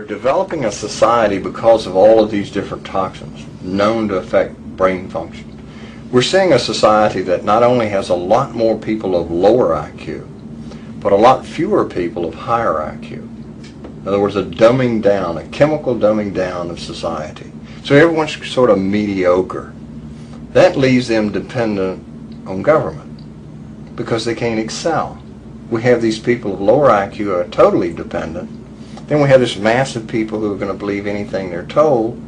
We're developing a society because of all of these different toxins known to affect brain function. We're seeing a society that not only has a lot more people of lower IQ, but a lot fewer people of higher IQ. In other words, a dumbing down, a chemical dumbing down of society. So everyone's sort of mediocre. That leaves them dependent on government because they can't excel. We have these people of lower IQ who are totally dependent. Then we have this mass of people who are going to believe anything they're told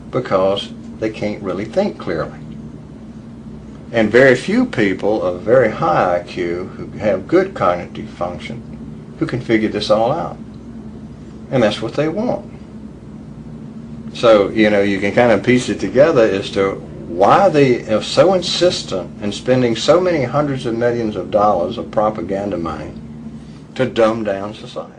because they can't really think clearly. And very few people of very high IQ who have good cognitive function who can figure this all out. And that's what they want. So, you can kind of piece it together as to why they are so insistent in spending so many hundreds of millions of dollars of propaganda money to dumb down society.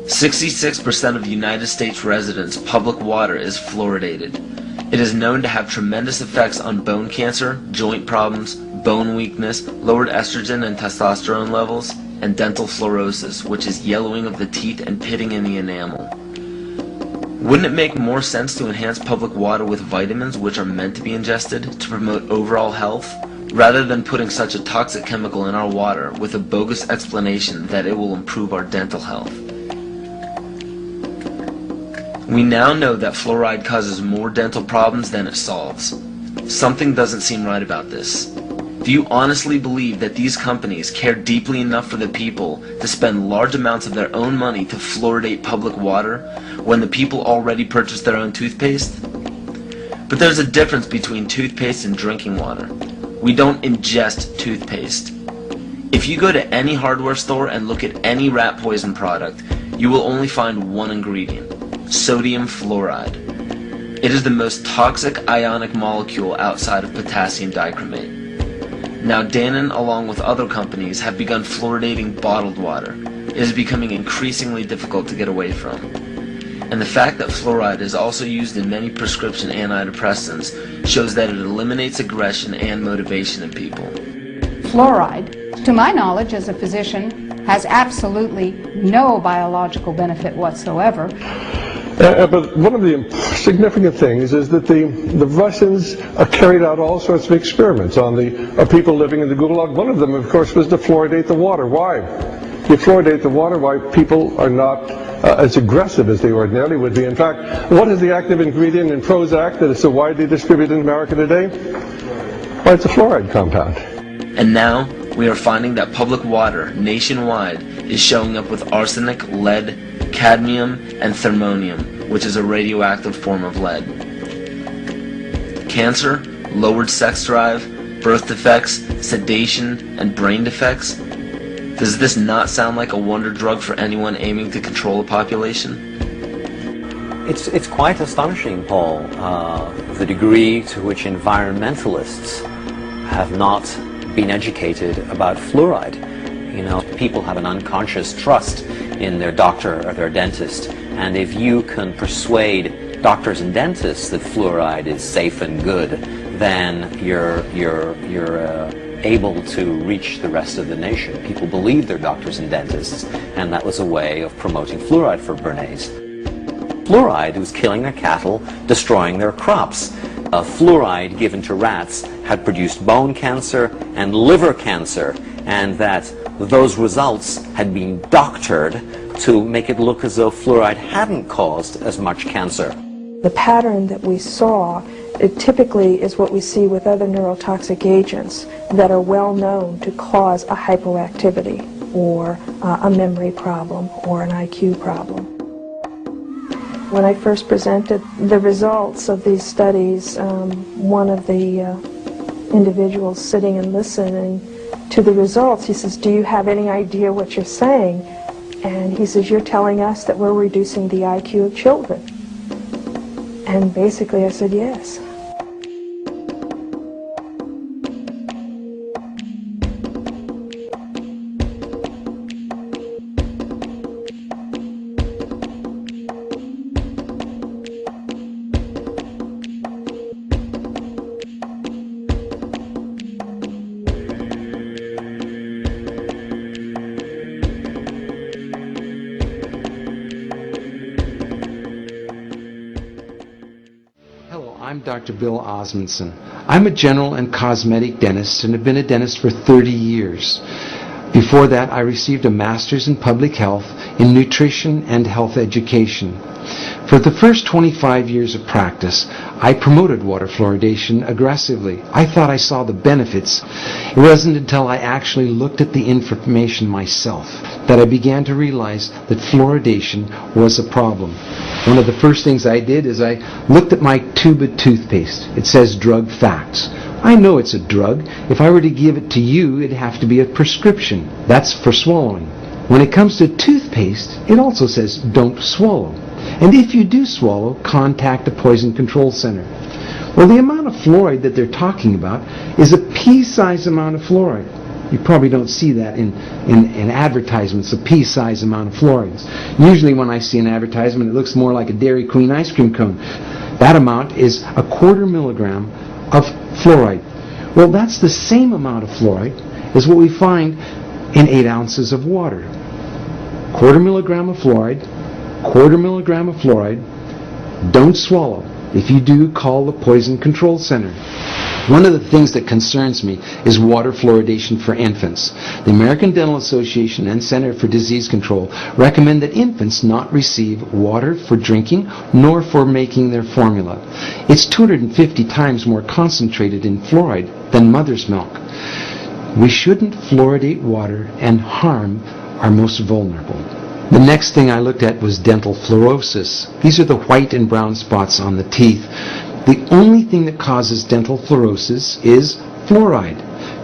66% of United States residents' public water is fluoridated. It is known to have tremendous effects on bone cancer, joint problems, bone weakness, lowered estrogen and testosterone levels, and dental fluorosis, which is yellowing of the teeth and pitting in the enamel. Wouldn't it make more sense to enhance public water with vitamins which are meant to be ingested to promote overall health, rather than putting such a toxic chemical in our water with a bogus explanation that it will improve our dental health? We now know that fluoride causes more dental problems than it solves. Something doesn't seem right about this. Do you honestly believe that these companies care deeply enough for the people to spend large amounts of their own money to fluoridate public water when the people already purchase their own toothpaste? But there's a difference between toothpaste and drinking water. We don't ingest toothpaste. If you go to any hardware store and look at any rat poison product, you will only find one ingredient: sodium fluoride. It is the most toxic ionic molecule outside of potassium dichromate. Now Dannon, along with other companies, have begun fluoridating bottled water. It is becoming increasingly difficult to get away from. And the fact that fluoride is also used in many prescription antidepressants shows that it eliminates aggression and motivation in people. Fluoride, to my knowledge as a physician, has absolutely no biological benefit whatsoever. But one of the significant things is that the Russians carried out all sorts of experiments on the people living in the Gulag. One of them, of course, was to fluoridate the water. Why? You fluoridate the water, why people are not as aggressive as they ordinarily would be. In fact, what is the active ingredient in Prozac that is so widely distributed in America today? Well, it's a fluoride compound. And now we are finding that public water nationwide is showing up with arsenic, lead, cadmium, and thermonium, which is a radioactive form of lead. Cancer, lowered sex drive, birth defects, sedation, and brain defects. Does this not sound like a wonder drug for anyone aiming to control a population? It's quite astonishing, Paul, the degree to which environmentalists have not been educated about fluoride. People have an unconscious trust in their doctor or their dentist, and if you can persuade doctors and dentists that fluoride is safe and good, then you're able to reach the rest of the nation. People believe their doctors and dentists, and that was a way of promoting fluoride for Bernays. Fluoride was killing their cattle, destroying their crops. Fluoride given to rats had produced bone cancer and liver cancer, and that those results had been doctored to make it look as though fluoride hadn't caused as much cancer. The pattern that we saw, it typically is what we see with other neurotoxic agents that are well known to cause a hypoactivity or a memory problem or an IQ problem. When I first presented the results of these studies, one of the individuals sitting and listening to the results, he says, "Do you have any idea what you're saying?" And he says, "You're telling us that we're reducing the IQ of children." And basically I said, yes. Dr. Bill Osmondson. I'm a general and cosmetic dentist and have been a dentist for 30 years. Before that, I received a master's in public health in nutrition and health education. For the first 25 years of practice, I promoted water fluoridation aggressively. I thought I saw the benefits. It wasn't until I actually looked at the information myself that I began to realize that fluoridation was a problem. One of the first things I did is I looked at my tube of toothpaste. It says drug facts. I know it's a drug. If I were to give it to you, it'd have to be a prescription. That's for swallowing. When it comes to toothpaste, it also says don't swallow. And if you do swallow, contact the Poison Control Center. Well, the amount of fluoride that they're talking about is a pea-sized amount of fluoride. You probably don't see that in advertisements, a pea-sized amount of fluorides. Usually when I see an advertisement, it looks more like a Dairy Queen ice cream cone. That amount is a 1/4 milligram of fluoride. Well, that's the same amount of fluoride as what we find in 8 ounces of water. 1/4 milligram of fluoride, 1/4 milligram of fluoride. Don't swallow. If you do, call the Poison Control Center. One of the things that concerns me is water fluoridation for infants. The American Dental Association and Center for Disease Control recommend that infants not receive water for drinking nor for making their formula. It's 250 times more concentrated in fluoride than mother's milk. We shouldn't fluoridate water and harm our most vulnerable. The next thing I looked at was dental fluorosis. These are the white and brown spots on the teeth. The only thing that causes dental fluorosis is fluoride.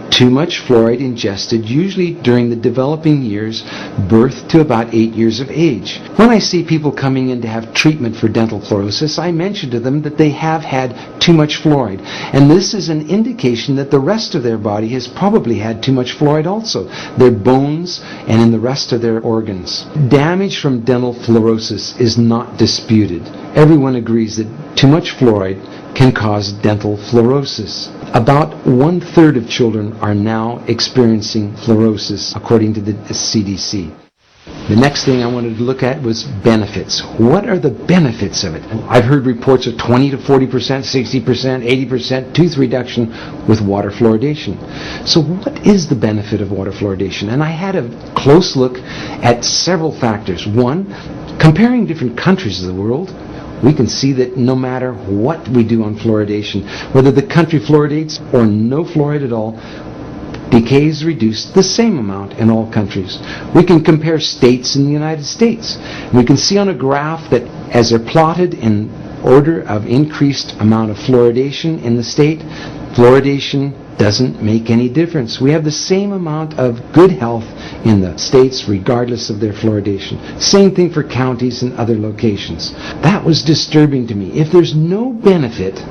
Too much fluoride ingested, usually during the developing years, birth to about 8 years of age. When I see people coming in to have treatment for dental fluorosis, I mention to them that they have had too much fluoride. And this is an indication that the rest of their body has probably had too much fluoride also, their bones and in the rest of their organs. Damage from dental fluorosis is not disputed. Everyone agrees that too much fluoride can cause dental fluorosis. About 1/3 of children are now experiencing fluorosis, according to the CDC. The next thing I wanted to look at was benefits. What are the benefits of it? I've heard reports of 20 to 40%, 60%, 80% tooth reduction with water fluoridation. So what is the benefit of water fluoridation? And I had a close look at several factors. One, comparing different countries of the world, we can see that no matter what we do on fluoridation, whether the country fluoridates or no fluoride at all, decay is reduced the same amount in all countries. We can compare states in the United States. We can see on a graph that as they're plotted in order of increased amount of fluoridation in the state, fluoridation doesn't make any difference. We have the same amount of good health in the states regardless of their fluoridation. Same thing for counties and other locations. That was disturbing to me. If there's no benefit,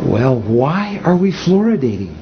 well, why are we fluoridating?